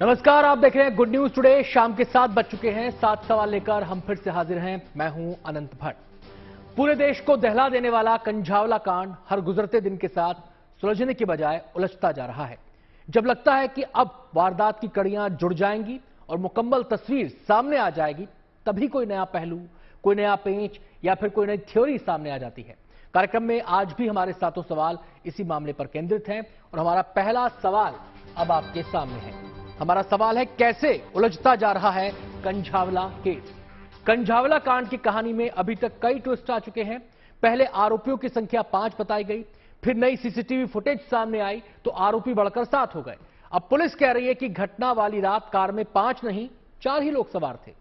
नमस्कार, आप देख रहे हैं गुड न्यूज टुडे। शाम के 7 बज चुके हैं। 7 सवाल लेकर हम फिर से हाजिर हैं। मैं हूं अनंत भट्ट। पूरे देश को दहला देने वाला कंझावला कांड हर गुजरते दिन के साथ सुलझने की बजाय उलझता जा रहा है। जब लगता है कि अब वारदात की कड़ियां जुड़ जाएंगी और मुकम्मल तस्वीर सामने आ जाएगी, तभी कोई नया पहलू, कोई नया पेंच या फिर कोई नई थ्योरी सामने आ जाती है। कार्यक्रम में आज भी हमारे सातों सवाल इसी मामले पर केंद्रित हैं और हमारा पहला सवाल अब आपके सामने है। हमारा सवाल है, कैसे उलझता जा रहा है कंझावला केस। कंझावला कांड की कहानी में अभी तक कई ट्विस्ट आ चुके हैं। पहले आरोपियों की संख्या 5 बताई गई, फिर नई सीसीटीवी फुटेज सामने आई तो आरोपी बढ़कर 7 हो गए। अब पुलिस कह रही है कि घटना वाली रात कार में 5 नहीं 4 ही लोग सवार थे।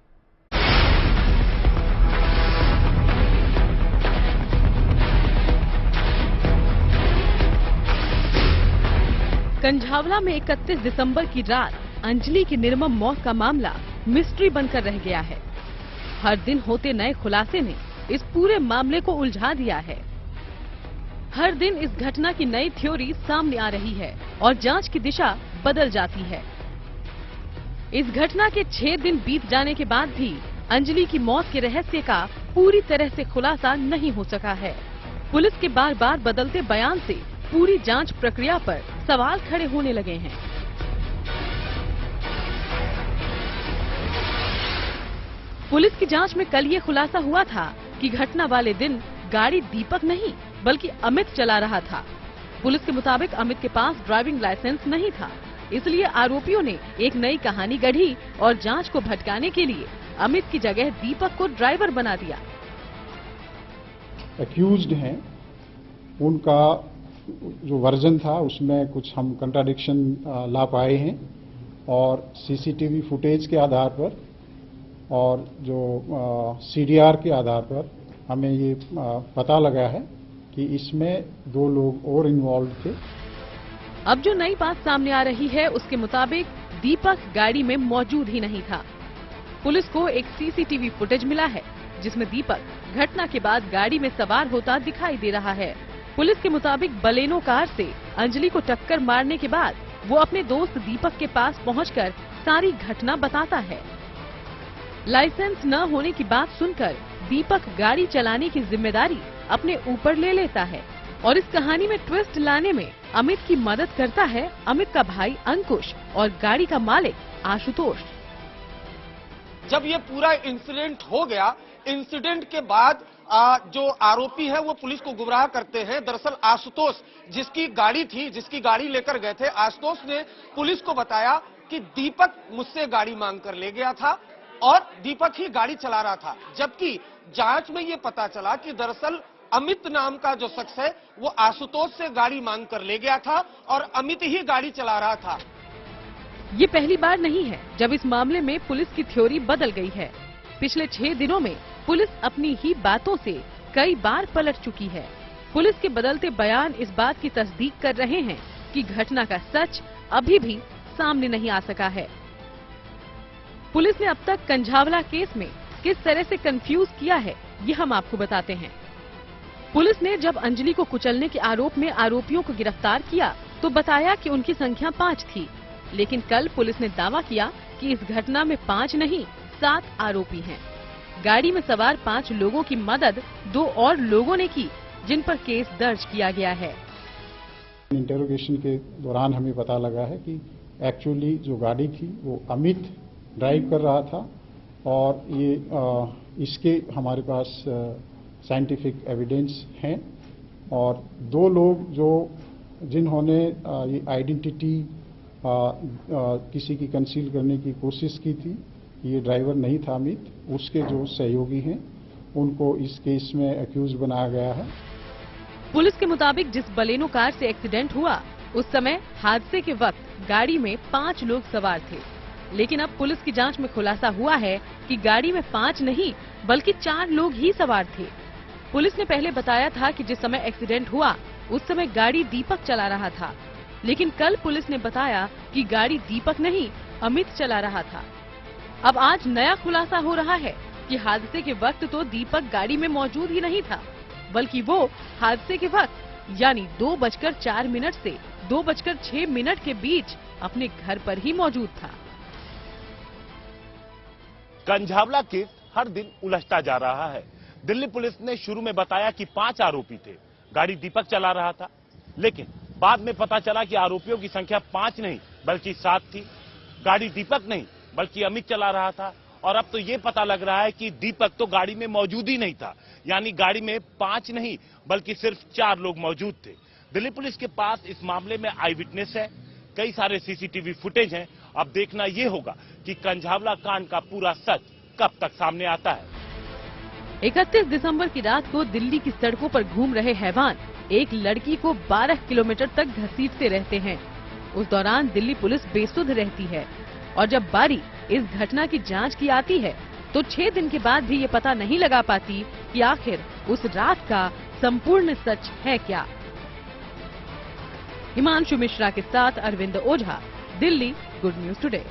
कंझावला में 31 दिसंबर की रात अंजलि की निर्मम मौत का मामला मिस्ट्री बनकर रह गया है। हर दिन होते नए खुलासे ने इस पूरे मामले को उलझा दिया है। हर दिन इस घटना की नई थ्योरी सामने आ रही है और जांच की दिशा बदल जाती है। इस घटना के 6 दिन बीत जाने के बाद भी अंजलि की मौत के रहस्य का पूरी तरह से खुलासा नहीं हो सका है। पुलिस के बार बार बदलते बयान से पूरी जांच प्रक्रिया पर सवाल खड़े होने लगे हैं। पुलिस की जांच में कल ये खुलासा हुआ था कि घटना वाले दिन गाड़ी दीपक नहीं बल्कि अमित चला रहा था। पुलिस के मुताबिक अमित के पास ड्राइविंग लाइसेंस नहीं था, इसलिए आरोपियों ने एक नई कहानी गढ़ी और जांच को भटकाने के लिए अमित की जगह दीपक को ड्राइवर बना दिया। एक्यूज्ड हैं, उनका जो वर्जन था उसमें कुछ हम कंट्राडिक्शन ला पाए हैं और सीसीटीवी फुटेज के आधार पर और जो सीडीआर के आधार पर हमें ये पता लगा है कि इसमें 2 लोग और इन्वॉल्व थे। अब जो नई बात सामने आ रही है उसके मुताबिक दीपक गाड़ी में मौजूद ही नहीं था। पुलिस को एक सीसीटीवी फुटेज मिला है जिसमें दीपक घटना के बाद गाड़ी में सवार होता दिखाई दे रहा है। पुलिस के मुताबिक बलेनो कार से अंजलि को टक्कर मारने के बाद वो अपने दोस्त दीपक के पास पहुंचकर सारी घटना बताता है। लाइसेंस न होने की बात सुनकर दीपक गाड़ी चलाने की जिम्मेदारी अपने ऊपर ले लेता है और इस कहानी में ट्विस्ट लाने में अमित की मदद करता है अमित का भाई अंकुश और गाड़ी का मालिक आशुतोष। जब ये पूरा इंसिडेंट हो गया, इंसिडेंट के बाद जो आरोपी है वो पुलिस को गुमराह करते हैं। दरअसल आशुतोष जिसकी गाड़ी थी, जिसकी गाड़ी लेकर गए थे, आशुतोष ने पुलिस को बताया कि दीपक मुझसे गाड़ी मांग कर ले गया था और दीपक ही गाड़ी चला रहा था। जबकि जांच में ये पता चला कि दरअसल अमित नाम का जो शख्स है वो आशुतोष से गाड़ी मांग कर ले गया था और अमित ही गाड़ी चला रहा था। ये पहली बार नहीं है जब इस मामले में पुलिस की थ्योरी बदल गई है। पिछले 6 दिनों में पुलिस अपनी ही बातों से कई बार पलट चुकी है। पुलिस के बदलते बयान इस बात की तस्दीक कर रहे हैं कि घटना का सच अभी भी सामने नहीं आ सका है। पुलिस ने अब तक कंझावला केस में किस तरह से कंफ्यूज किया है ये हम आपको बताते हैं। पुलिस ने जब अंजलि को कुचलने के आरोप में आरोपियों को गिरफ्तार किया तो बताया कि उनकी संख्या 5 थी, लेकिन कल पुलिस ने दावा किया कि इस घटना में 5 नहीं 7 आरोपी हैं। गाड़ी में सवार 5 लोगों की मदद 2 और लोगों ने की, जिन पर केस दर्ज किया गया है। इंटरोगेशन के दौरान हमें पता लगा है कि एक्चुअली जो गाड़ी थी वो अमित ड्राइव कर रहा था और ये इसके हमारे पास साइंटिफिक एविडेंस हैं और 2 लोग जो जिन्होंने ये आइडेंटिटी किसी की कंसील करने की कोशिश की थी, ये ड्राइवर नहीं था अमित, उसके जो सहयोगी हैं उनको इस केस में एक्यूज बनाया गया है। पुलिस के मुताबिक जिस बलेनो कार से एक्सीडेंट हुआ उस समय हादसे के वक्त गाड़ी में 5 लोग सवार थे, लेकिन अब पुलिस की जांच में खुलासा हुआ है कि गाड़ी में 5 नहीं बल्कि 4 लोग ही सवार थे। पुलिस ने पहले बताया था कि जिस समय एक्सीडेंट हुआ उस समय गाड़ी दीपक चला रहा था, लेकिन कल पुलिस ने बताया कि गाड़ी दीपक नहीं अमित चला रहा था। अब आज नया खुलासा हो रहा है कि हादसे के वक्त तो दीपक गाड़ी में मौजूद ही नहीं था, बल्कि वो हादसे के वक्त यानी 2:04 से 2:06 के बीच अपने घर पर ही मौजूद था। कंझावला केस हर दिन उलझता जा रहा है। दिल्ली पुलिस ने शुरू में बताया कि 5 आरोपी थे, गाड़ी दीपक चला रहा था, लेकिन बाद में पता चला कि आरोपियों की संख्या 5 नहीं बल्कि 7 थी। गाड़ी दीपक नहीं बल्कि अमित चला रहा था और अब तो यह पता लग रहा है कि दीपक तो गाड़ी में मौजूद ही नहीं था, यानी गाड़ी में 5 नहीं बल्कि सिर्फ 4 लोग मौजूद थे। दिल्ली पुलिस के पास इस मामले में आई विटनेस है, कई सारे सीसीटीवी फुटेज हैं। अब देखना यह होगा कि कंझावला कांड का पूरा सच कब तक सामने आता है। 31 दिसंबर की रात को दिल्ली की सड़कों पर घूम रहे हैवान एक लड़की को 12 किलोमीटर तक घसीटते रहते हैं। उस दौरान दिल्ली पुलिस बेसुध रहती है और जब बारी इस घटना की जांच की आती है तो 6 दिन के बाद भी ये पता नहीं लगा पाती कि आखिर उस रात का संपूर्ण सच है क्या। हिमांशु मिश्रा के साथ अरविंद ओझा, दिल्ली, गुड न्यूज टुडे।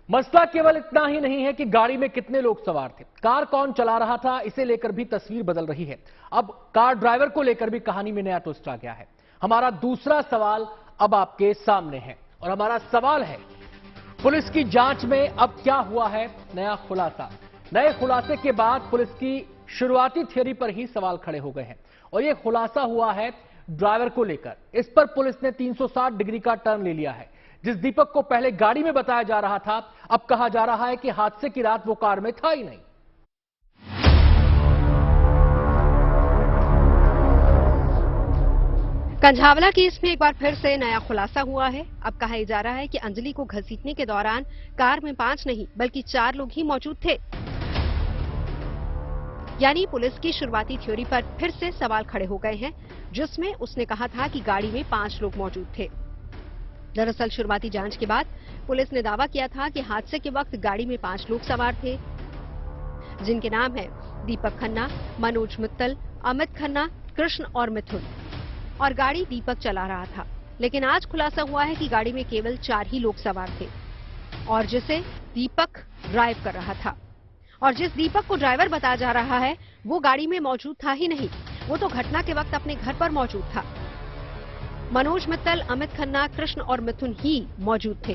मसला केवल इतना ही नहीं है कि गाड़ी में कितने लोग सवार थे, कार कौन चला रहा था, इसे लेकर भी तस्वीर बदल रही है। अब कार ड्राइवर को लेकर भी कहानी में नया ट्विस्ट आ गया है। हमारा दूसरा सवाल अब आपके सामने है और हमारा सवाल है, पुलिस की जांच में अब क्या हुआ है नया खुलासा। नए खुलासे के बाद पुलिस की शुरुआती थ्योरी पर ही सवाल खड़े हो गए हैं और यह खुलासा हुआ है ड्राइवर को लेकर। इस पर पुलिस ने 360 डिग्री का टर्न ले लिया है। जिस दीपक को पहले गाड़ी में बताया जा रहा था, अब कहा जा रहा है कि हादसे की रात वो कार में था ही नहीं। कंझावला केस में एक बार फिर से नया खुलासा हुआ है। अब कहा जा रहा है कि अंजलि को घसीटने के दौरान कार में 5 नहीं बल्कि 4 लोग ही मौजूद थे। यानी पुलिस की शुरुआती थ्योरी पर फिर से सवाल खड़े हो गए हैं, जिसमें उसने कहा था कि गाड़ी में 5 लोग मौजूद थे। दरअसल शुरुआती जांच के बाद पुलिस ने दावा किया था कि हादसे के वक्त गाड़ी में 5 लोग सवार थे, जिनके नाम हैं दीपक खन्ना, मनोज मित्तल, अमित खन्ना, कृष्ण और मिथुन, और गाड़ी दीपक चला रहा था। लेकिन आज खुलासा हुआ है कि गाड़ी में केवल 4 ही लोग सवार थे और जिसे दीपक ड्राइव कर रहा था। और जिस दीपक को ड्राइवर बताया जा रहा है वो गाड़ी में मौजूद था ही नहीं, वो तो घटना के वक्त अपने घर पर मौजूद था। मनोज मित्तल, अमित खन्ना, कृष्ण और मिथुन ही मौजूद थे।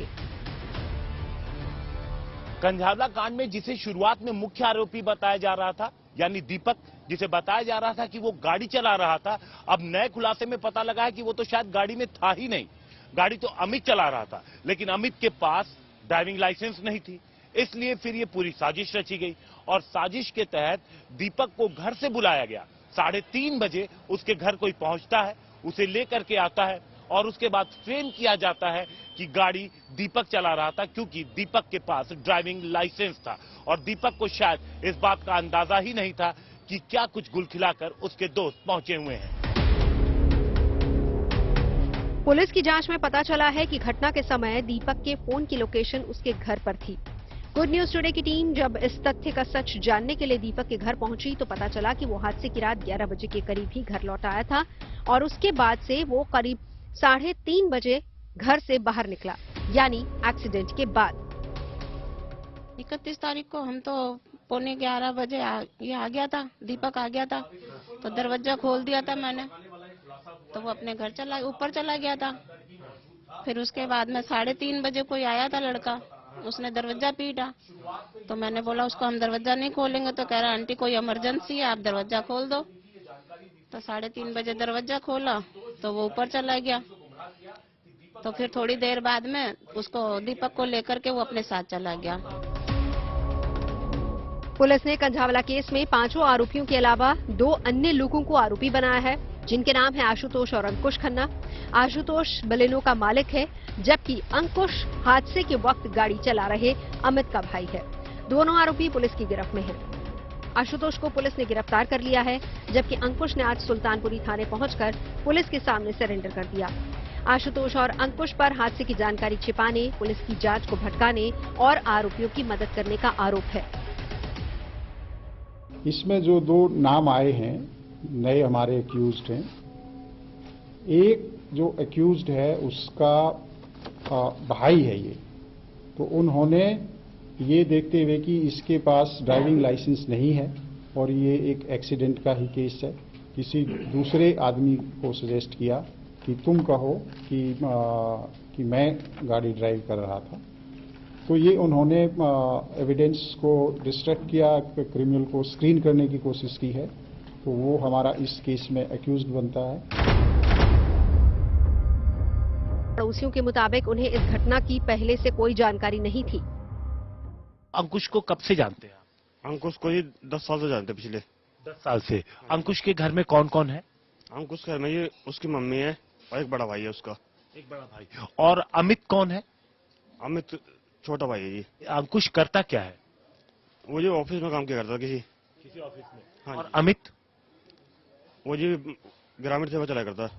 कंझावला कांड में जिसे शुरुआत में मुख्य आरोपी बताया जा रहा था, यानी दीपक, जिसे बताया जा रहा था कि वो गाड़ी चला रहा था, अब नए खुलासे में पता लगा है कि वो तो शायद गाड़ी में था ही नहीं, गाड़ी तो अमित चला रहा था। लेकिन अमित के पास ड्राइविंग लाइसेंस नहीं थी, इसलिए फिर ये पूरी साजिश रची गई और साजिश के तहत दीपक को घर से बुलाया गया। 3:30 बजे उसके घर कोई पहुंचता है, उसे लेकर के आता है और उसके बाद फ्रेम किया जाता है कि गाड़ी दीपक चला रहा था, क्योंकि दीपक के पास ड्राइविंग लाइसेंस था और दीपक को शायद इस बात का अंदाजा ही नहीं था कि क्या कुछ गुल खिलाकर उसके दोस्त पहुंचे हुए हैं। पुलिस की जांच में पता चला है कि घटना के समय दीपक के फोन की लोकेशन उसके घर पर थी। गुड न्यूज टुडे की टीम जब इस तथ्य का सच जानने के लिए दीपक के घर पहुंची तो पता चला कि वो हादसे की रात 11 बजे के करीब ही घर लौट आया था और उसके बाद से वो करीब 3:30 बजे घर से बाहर निकला, यानी एक्सीडेंट के बाद। 31 तारीख को हम तो 11:15 बजे ये आ गया था, दीपक आ गया था, तो दरवाजा खोल दिया था मैंने, तो वो अपने घर ऊपर चला गया था। फिर उसके बाद में 3:30 बजे कोई आया था लड़का, उसने दरवाजा पीटा, तो मैंने बोला उसको हम दरवाजा नहीं खोलेंगे, तो कह रहा आंटी कोई इमरजेंसी है, आप दरवाजा खोल दो। तो 3:30 बजे दरवाजा खोला तो वो ऊपर चला गया। तो फिर थोड़ी देर बाद में उसको दीपक को लेकर के वो अपने साथ चला गया। पुलिस ने कंझावला केस में 5 आरोपियों के अलावा 2 अन्य लोगों को आरोपी बनाया है, जिनके नाम है आशुतोष और अंकुश खन्ना। आशुतोष बलेनो का मालिक है, जबकि अंकुश हादसे के वक्त गाड़ी चला रहे अमित का भाई है। दोनों आरोपी पुलिस की गिरफ्त में हैं। आशुतोष को पुलिस ने गिरफ्तार कर लिया है, जबकि अंकुश ने आज सुल्तानपुरी थाने पहुंचकर पुलिस के सामने सरेंडर कर दिया। आशुतोष और अंकुश पर हादसे की जानकारी छिपाने, पुलिस की जांच को भटकाने और आरोपियों की मदद करने का आरोप है। इसमें जो 2 नाम आए हैं, नए हमारे एक्यूज्ड हैं। एक जो एक्यूज्ड है उसका भाई है ये, तो उन्होंने ये देखते हुए कि इसके पास ड्राइविंग लाइसेंस नहीं है और ये एक एक्सीडेंट का ही केस है, किसी दूसरे आदमी को सजेस्ट किया कि तुम कहो कि कि मैं गाड़ी ड्राइव कर रहा था। तो ये उन्होंने एविडेंस को डिस्ट्रैक्ट किया, क्रिमिनल को स्क्रीन करने की कोशिश की है, तो वो हमारा इस केस में एक्यूज्ड बनता है। पड़ोसियों के मुताबिक उन्हें इस घटना की पहले से कोई जानकारी नहीं थी। अंकुश को कब से जानते हैं आप? अंकुश को ही 10 साल से जानते, पिछले 10 साल से। अंकुश के घर में कौन कौन है? अंकुश घर में ये उसकी मम्मी है और एक बड़ा भाई है उसका। एक बड़ा भाई। और अमित कौन है? अमित छोटा भाई है जी। अंकुश करता क्या है? वो जो ऑफिस में काम किया करता किसी ऑफिस में। हाँ और जी। अमित? वो जी ग्रामीण सेवा चलाया करता है।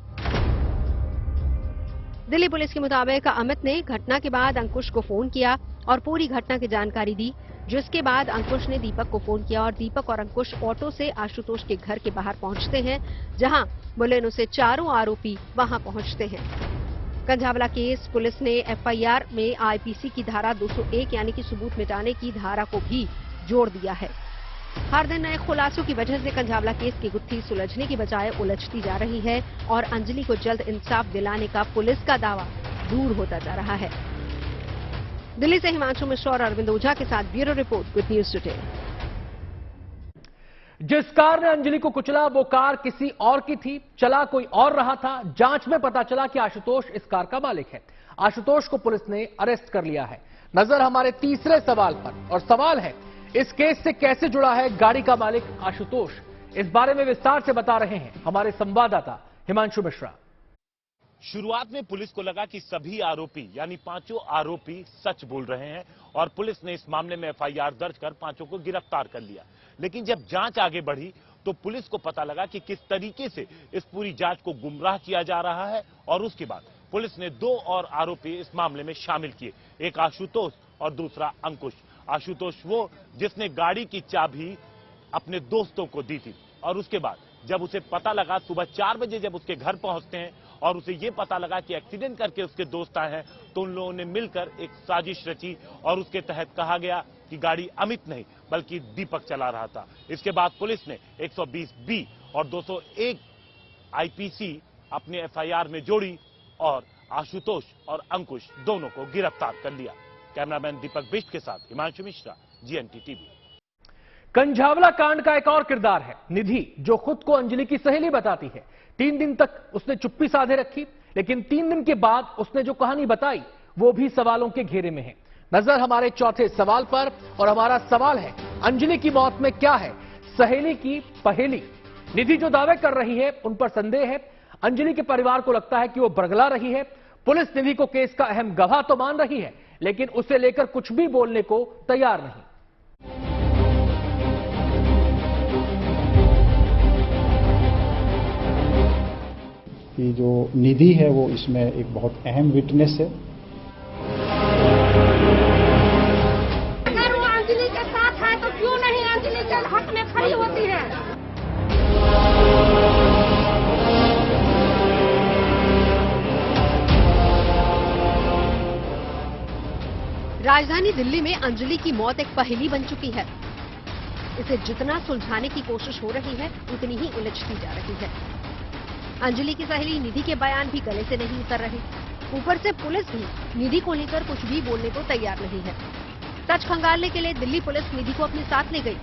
दिल्ली पुलिस के मुताबिक अमित ने घटना के बाद अंकुश को फोन किया और पूरी घटना की जानकारी दी, जिसके बाद अंकुश ने दीपक को फोन किया और दीपक और अंकुश ऑटो से आशुतोष के घर के बाहर पहुंचते हैं, जहां बुलेनो से चारों आरोपी वहां पहुंचते हैं। कंझावला केस पुलिस ने एफआईआर में आईपीसी की धारा 201 यानी कि सबूत मिटाने की धारा को भी जोड़ दिया है। हर दिन नए खुलासों की वजह से कंझावला केस की गुत्थी सुलझने की बजाय उलझती जा रही है और अंजलि को जल्द इंसाफ दिलाने का पुलिस का दावा दूर होता जा रहा है। दिल्ली से हिमांशु मिश्रा और अरविंद ओझा के साथ bureau report, good news today. जिस कार ने अंजलि को कुचला वो कार किसी और की थी, चला कोई और रहा था। जांच में पता चला कि आशुतोष इस कार का मालिक है। आशुतोष को पुलिस ने अरेस्ट कर लिया है। नजर हमारे तीसरे सवाल पर, और सवाल है इस केस से कैसे जुड़ा है गाड़ी का मालिक आशुतोष। इस बारे में विस्तार से बता रहे हैं हमारे संवाददाता हिमांशु मिश्रा। शुरुआत में पुलिस को लगा कि सभी आरोपी यानी पांचों आरोपी सच बोल रहे हैं और पुलिस ने इस मामले में एफआईआर दर्ज कर पांचों को गिरफ्तार कर लिया। लेकिन जब जांच आगे बढ़ी तो पुलिस को पता लगा कि किस तरीके से इस पूरी जांच को गुमराह किया जा रहा है और उसके बाद पुलिस ने 2 और आरोपी इस मामले में शामिल किए, एक आशुतोष और दूसरा अंकुश। आशुतोष वो जिसने गाड़ी की चाबी अपने दोस्तों को दी थी और उसके बाद जब उसे पता लगा, सुबह 4 बजे जब उसके घर पहुंचते हैं और उसे ये पता लगा कि एक्सीडेंट करके उसके दोस्त आए हैं, तो उन लोगों ने मिलकर एक साजिश रची और उसके तहत कहा गया कि गाड़ी अमित नहीं बल्कि दीपक चला रहा था। इसके बाद पुलिस ने 120B और 201 आईपीसी अपने एफआईआर में जोड़ी और आशुतोष और अंकुश दोनों को गिरफ्तार कर लिया। कैमरामैन दीपक बिष्ट के साथ हिमांशु मिश्रा, जीएनटी टीवी। कंझावला कांड का एक और किरदार है निधि, जो खुद को अंजलि की सहेली बताती है। 3 दिन तक उसने चुप्पी साधे रखी, लेकिन 3 दिन के बाद उसने जो कहानी बताई वो भी सवालों के घेरे में है। नजर हमारे चौथे सवाल पर, और हमारा सवाल है अंजलि की मौत में क्या है सहेली की पहेली। निधि जो दावे कर रही है उन पर संदेह है। अंजलि के परिवार को लगता है कि वो बरगला रही है। पुलिस निधि को केस का अहम गवाह तो मान रही है, लेकिन उसे लेकर कुछ भी बोलने को तैयार नहीं। कि जो निधि है वो इसमें एक बहुत अहम विटनेस है। अगर वो अंजलि के साथ है तो क्यों नहीं अंजलि के हक में खड़ी होती है? राजधानी दिल्ली में अंजलि की मौत एक पहेली बन चुकी है। इसे जितना सुलझाने की कोशिश हो रही है उतनी ही उलझती जा रही है। अंजलि की सहेली निधि के बयान भी गले से नहीं उतर रहे। ऊपर से पुलिस भी निधि को लेकर कुछ भी बोलने को तैयार नहीं है। सच खंगालने के लिए दिल्ली पुलिस निधि को अपने साथ ले गई।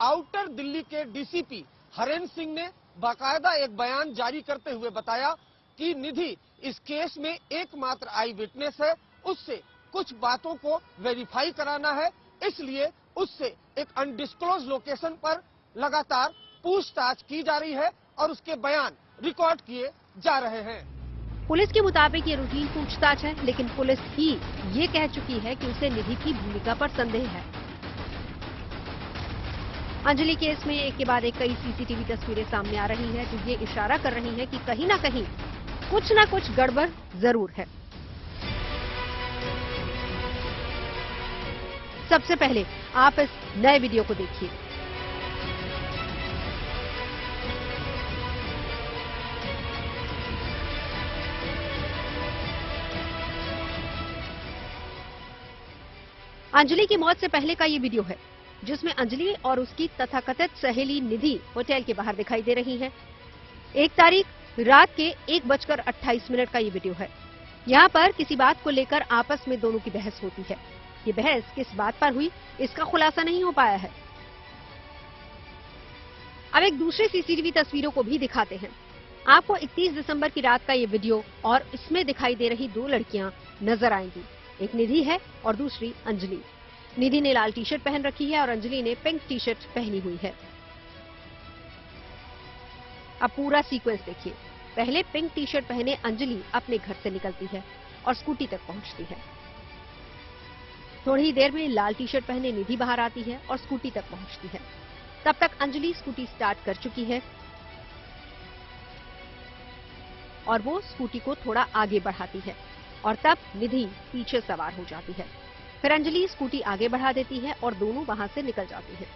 आउटर दिल्ली के डीसीपी हरेंद्र सिंह ने बाकायदा एक बयान जारी करते हुए बताया कि निधि इस केस में एकमात्र आई विटनेस है, उससे कुछ बातों को वेरीफाई कराना है, इसलिए उससे एक अनडिस्क्लोज लोकेशन पर लगातार पूछताछ की जा रही है और उसके बयान रिकॉर्ड किए जा रहे हैं। पुलिस के मुताबिक ये रूटीन पूछताछ है, लेकिन पुलिस ही ये कह चुकी है कि उसे निधि की भूमिका पर संदेह है। अंजलि केस में एक के बाद एक कई सीसीटीवी तस्वीरें सामने आ रही है, जो ये इशारा कर रही है कि कहीं ना कहीं कुछ ना कुछ गड़बड़ जरूर है। सबसे पहले आप इस नए वीडियो को देखिए। अंजलि की मौत से पहले का ये वीडियो है, जिसमें अंजलि और उसकी तथाकथित सहेली निधि होटल के बाहर दिखाई दे रही हैं। 1 तारीख रात के 1:28 का ये वीडियो है। यहाँ पर किसी बात को लेकर आपस में दोनों की बहस होती है। ये बहस किस बात पर हुई, इसका खुलासा नहीं हो पाया है। अब एक दूसरी सीसीटीवी तस्वीरों को भी दिखाते हैं। आपको 31 दिसंबर की रात का ये वीडियो और इसमें दिखाई दे रही दो लड़कियां नजर आएंगी। एक निधि है और दूसरी अंजलि। निधि ने लाल टी शर्ट पहन रखी है और अंजलि ने पिंक टी शर्ट पहनी हुई है। अब पूरा सीक्वेंस देखिए। पहले पिंक टी शर्ट पहने अंजलि अपने घर से निकलती है और स्कूटी तक पहुंचती है। थोड़ी ही देर में लाल टी शर्ट पहने निधि बाहर आती है और स्कूटी तक पहुंचती है। तब तक अंजलि स्कूटी स्टार्ट कर चुकी है और वो स्कूटी को थोड़ा आगे बढ़ाती है और तब निधि पीछे सवार हो जाती है। फिर अंजलि स्कूटी आगे बढ़ा देती है और दोनों वहां से निकल जाती हैं।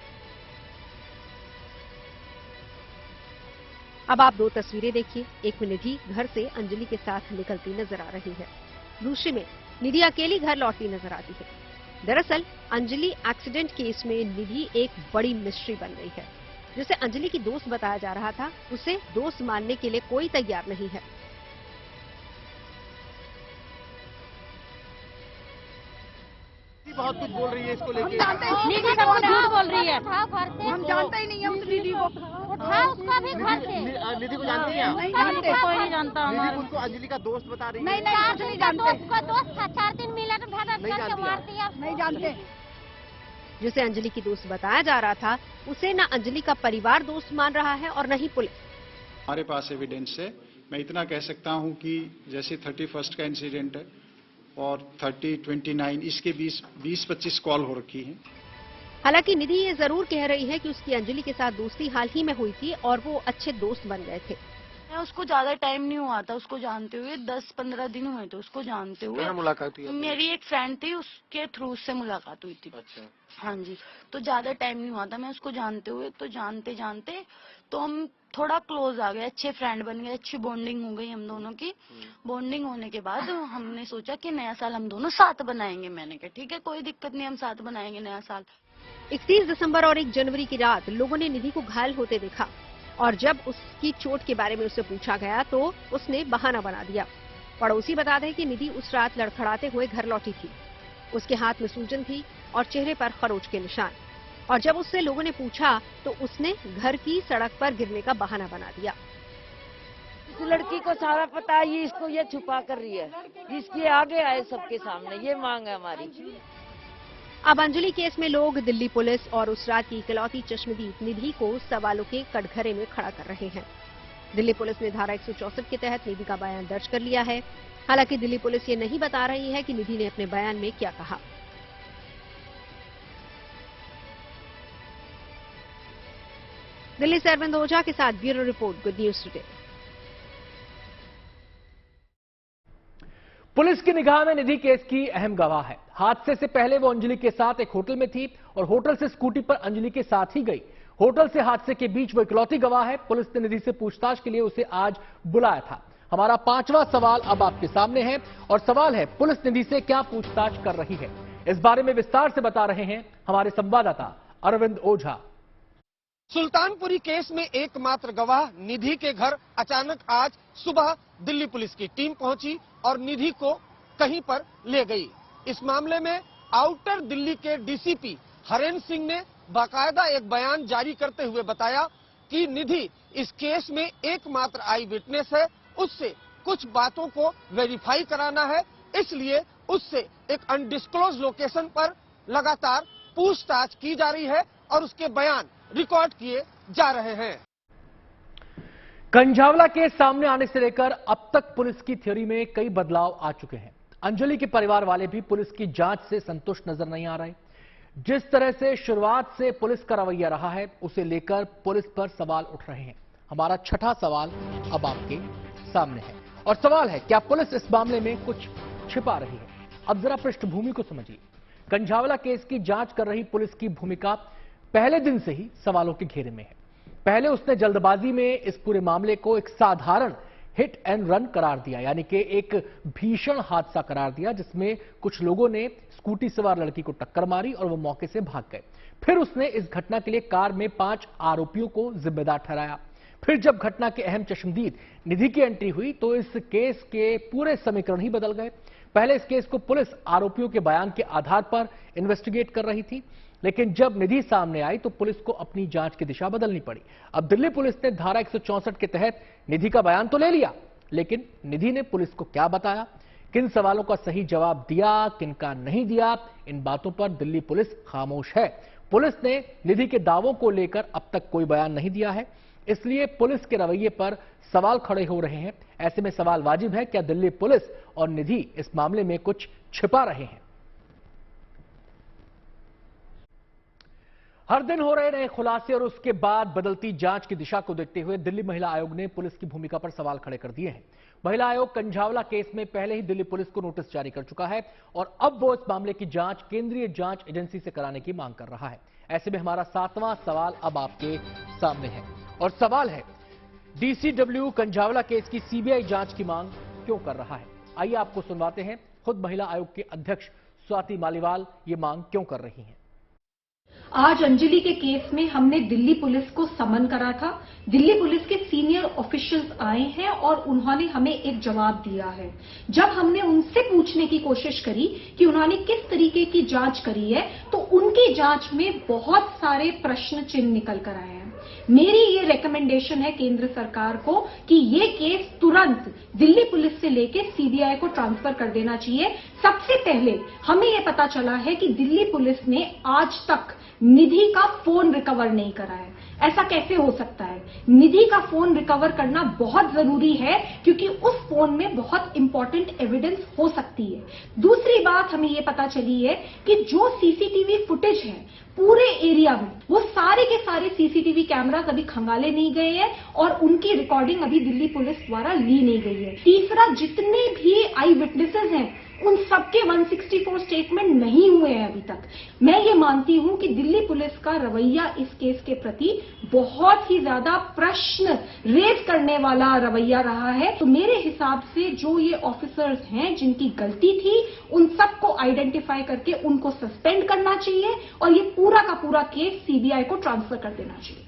अब आप दो तस्वीरें देखिए। एक में निधि घर से अंजलि के साथ निकलती नजर आ रही है, दूसरी में निधि अकेली घर लौटती नजर आती है। दरअसल अंजलि एक्सीडेंट केस में निधि एक बड़ी मिस्ट्री बन गई है। जिसे अंजलि की दोस्त बताया जा रहा था, उसे दोस्त मानने के लिए कोई तैयार नहीं है। बहुत कुछ बोल रही है इसको लेके। निधि सब कुछ झूठ बोल रही है। हम जानते ही नहीं है उस निधि को। उठा उसका भी घर से। निधि को जानती हैं? नहीं जानते, कोई नहीं जानता। निधि उसको अंजलि का दोस्त बता रही है। नहीं जानते। उसका दोस्त था, 4 दिन मिला तो भगा के मार दिया। नहीं जानते। जिसे अंजलि की दोस्त बताया जा रहा था, उसे न अंजलि का परिवार दोस्त मान रहा है और न ही पुलिस। हमारे पास एविडेंस है। मैं इतना कह सकता हूं कि जैसे 31 का इंसिडेंट है और 30, 29 इसके 20-25 कॉल हो रखी है। हालांकि निधि ये जरूर कह रही है कि उसकी अंजलि के साथ दोस्ती हाल ही में हुई थी और वो अच्छे दोस्त बन गए थे। उसको ज्यादा टाइम नहीं हुआ था उसको जानते हुए, 10-15 दिन हुए थे उसको जानते हुए। मुलाकात हुई? मेरी एक फ्रेंड थी, उसके थ्रू उससे मुलाकात हुई थी। अच्छा। हाँ जी, तो ज्यादा टाइम नहीं हुआ था मैं उसको जानते हुए। तो जानते जानते तो हम थोड़ा क्लोज आ गए, अच्छे फ्रेंड बन गए, अच्छी बॉन्डिंग हो गई हम दोनों की। बॉन्डिंग होने के बाद हमने सोचा कि नया साल हम दोनों साथ बनाएंगे। मैंने कहा ठीक है, कोई दिक्कत नहीं, हम साथ बनाएंगे नया साल। 31 दिसंबर और 1 जनवरी की रात लोगों ने निधि को घायल होते देखा और जब उसकी चोट के बारे में उससे पूछा गया तो उसने बहाना बना दिया। पड़ोसी बता दें कि निधि उस रात लड़खड़ाते हुए घर लौटी थी। उसके हाथ में सूजन थी और चेहरे पर खरोच के निशान। और जब उससे लोगों ने पूछा तो उसने घर की सड़क पर गिरने का बहाना बना दिया। इस लड़की को सारा पता है, ये इसको ये छुपा कर रही है, इसके आगे आए सबके सामने, ये मांग है हमारी। अब अंजलि केस में लोग दिल्ली पुलिस और उस रात की इकलौती चश्मदीद निधि को सवालों के कटघरे में खड़ा कर रहे हैं। दिल्ली पुलिस ने धारा 164 के तहत निधि का बयान दर्ज कर लिया है। हालांकि दिल्ली पुलिस ये नहीं बता रही है कि निधि ने अपने बयान में क्या कहा। दिल्ली से अरविंद ओझा के साथ bureau report, good news today. Police की निगाह में निधि केस की अहम गवाह है। हादसे से पहले वो अंजलि के साथ एक होटल में थी और होटल से स्कूटी पर अंजलि के साथ ही गई। होटल से हादसे के बीच वो इकलौती गवाह है। पुलिस ने निधि से पूछताछ के लिए उसे आज बुलाया था। हमारा 5वां सवाल अब आपके सामने है और सवाल है, पुलिस निधि से क्या पूछताछ कर रही है? इस बारे में विस्तार से बता रहे हैं हमारे संवाददाता अरविंद ओझा। सुल्तानपुरी केस में एकमात्र गवाह निधि के घर अचानक आज सुबह दिल्ली पुलिस की टीम पहुंची और निधि को कहीं पर ले गई। इस मामले में आउटर दिल्ली के डीसीपी हरेन सिंह ने बाकायदा एक बयान जारी करते हुए बताया कि निधि इस केस में एकमात्र आई विटनेस है, उससे कुछ बातों को वेरीफाई कराना है, इसलिए उससे एक अनडिस्क्लोज लोकेशन पर लगातार पूछताछ की जा रही है और उसके बयान रिकॉर्ड किए जा रहे हैं। कंझावला केस सामने आने से लेकर अब तक पुलिस की थ्योरी में कई बदलाव आ चुके हैं। अंजलि के परिवार वाले भी पुलिस की जांच से संतुष्ट नजर नहीं आ रहे। जिस तरह से शुरुआत से पुलिस का रवैया रहा है, उसे लेकर पुलिस पर सवाल उठ रहे हैं। हमारा 6ठा सवाल अब आपके सामने है और सवाल है, क्या पुलिस इस मामले में कुछ छिपा रही है? अब जरा पृष्ठभूमि को समझिए। कंझावला केस की जांच कर रही पुलिस की भूमिका पहले दिन से ही सवालों के घेरे में है। पहले उसने जल्दबाजी में इस पूरे मामले को एक साधारण हिट एंड रन करार दिया, यानी कि एक भीषण हादसा करार दिया जिसमें कुछ लोगों ने स्कूटी सवार लड़की को टक्कर मारी और वो मौके से भाग गए। फिर उसने इस घटना के लिए कार में 5 आरोपियों को जिम्मेदार ठहराया। फिर जब घटना के अहम चश्मदीद निधि की एंट्री हुई तो इस केस के पूरे समीकरण ही बदल गए। पहले इस केस को पुलिस आरोपियों के बयान के आधार पर इन्वेस्टिगेट कर रही थी, लेकिन जब निधि सामने आई तो पुलिस को अपनी जांच की दिशा बदलनी पड़ी। अब दिल्ली पुलिस ने धारा 164 के तहत निधि का बयान तो ले लिया, लेकिन निधि ने पुलिस को क्या बताया, किन सवालों का सही जवाब दिया, किन का नहीं दिया, इन बातों पर दिल्ली पुलिस खामोश है। पुलिस ने निधि के दावों को लेकर अब तक कोई बयान नहीं दिया है, इसलिए पुलिस के रवैये पर सवाल खड़े हो रहे हैं। ऐसे में सवाल वाजिब है, क्या दिल्ली पुलिस और निधि इस मामले में कुछ छिपा रहे हैं? हर दिन हो रहे नए खुलासे और उसके बाद बदलती जांच की दिशा को देखते हुए दिल्ली महिला आयोग ने पुलिस की भूमिका पर सवाल खड़े कर दिए हैं। महिला आयोग कंझावला केस में पहले ही दिल्ली पुलिस को नोटिस जारी कर चुका है और अब वो इस मामले की जांच केंद्रीय जांच एजेंसी से कराने की मांग कर रहा है। ऐसे में हमारा 7वां सवाल अब आपके सामने है और सवाल है, डीसीडब्ल्यू कंझावला केस की सीबीआई जांच की मांग क्यों कर रहा है? आइए आपको सुनवाते हैं खुद महिला आयोग के अध्यक्ष स्वाति मालीवाल ये मांग क्यों कर रही हैं। आज अंजलि के केस में हमने दिल्ली पुलिस को समन करा था। दिल्ली पुलिस के सीनियर ऑफिशियल्स आए हैं और उन्होंने हमें एक जवाब दिया है। जब हमने उनसे पूछने की कोशिश करी कि उन्होंने किस तरीके की जांच करी है, तो उनकी जांच में बहुत सारे प्रश्न चिन्ह निकल कर आए हैं। मेरी ये रिकमेंडेशन है केंद्र सरकार को कि ये केस तुरंत दिल्ली पुलिस से लेके सीबीआई को ट्रांसफर कर देना चाहिए। सबसे पहले हमें ये पता चला है कि दिल्ली पुलिस ने आज तक निधि का फोन रिकवर नहीं करा है। ऐसा कैसे हो सकता है? निधि का फोन रिकवर करना बहुत जरूरी है क्योंकि उस फोन में बहुत इंपॉर्टेंट एविडेंस हो सकती है। दूसरी बात हमें यह पता चली है कि जो सीसीटीवी फुटेज है पूरे एरिया में, वो सारे के सारे सीसीटीवी कैमरास अभी खंगाले नहीं गए हैं और उनकी रिकॉर्डिंग अभी दिल्ली पुलिस द्वारा ली नहीं गई है। तीसरा, जितने भी आई विटनेसेस हैं उन सबके 164 स्टेटमेंट नहीं हुए हैं अभी तक। मैं ये मानती हूं कि दिल्ली पुलिस का रवैया इस केस के प्रति बहुत ही ज्यादा प्रश्न रेज करने वाला रवैया रहा है। तो मेरे हिसाब से जो ये ऑफिसर्स हैं जिनकी गलती थी, उन सबको आइडेंटिफाई करके उनको सस्पेंड करना चाहिए और ये पूरा का पूरा केस सीबीआई को ट्रांसफर कर देना चाहिए।